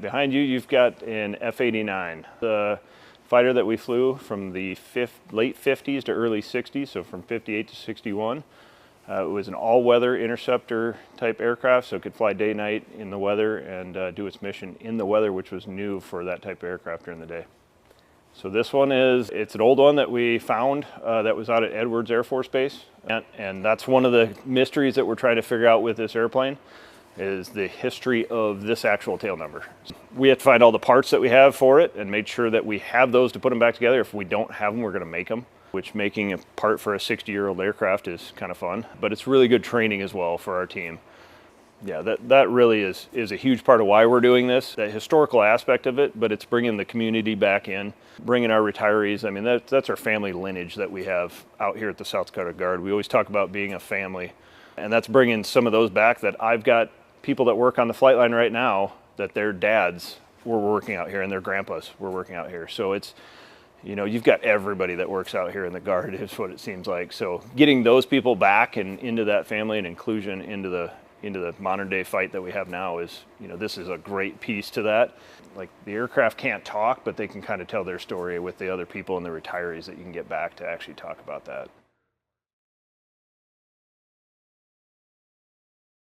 Behind you, you've got an F-89, the fighter that we flew from the late 50s to early 60s, so from 58 to 61. It was an all-weather interceptor type aircraft, so it could fly day, night in the weather and do its mission in the weather, which was new for that type of aircraft during the day. So this one it's an old one that we found that was out at Edwards Air Force Base. And that's one of the mysteries that we're trying to figure out with this airplane, is the history of this actual tail number. We have to find all the parts that we have for it and make sure that we have those to put them back together. If we don't have them, we're going to make them, which making a part for a 60-year-old aircraft is kind of fun, but it's really good training as well for our team. Yeah, that really is a huge part of why we're doing this, that historical aspect of it, but it's bringing the community back in, bringing our retirees. I mean, that's our family lineage that we have out here at the South Dakota Guard. We always talk about being a family, and that's bringing some of those back. That I've got people that work on the flight line right now that their dads were working out here and their grandpas were working out here. So it's, you know, you've got everybody that works out here in the Guard is what it seems like. So getting those people back and into that family and inclusion into the modern day fight that we have now is, you know, this is a great piece to that. Like, the aircraft can't talk, but they can kind of tell their story with the other people and the retirees that you can get back to actually talk about that.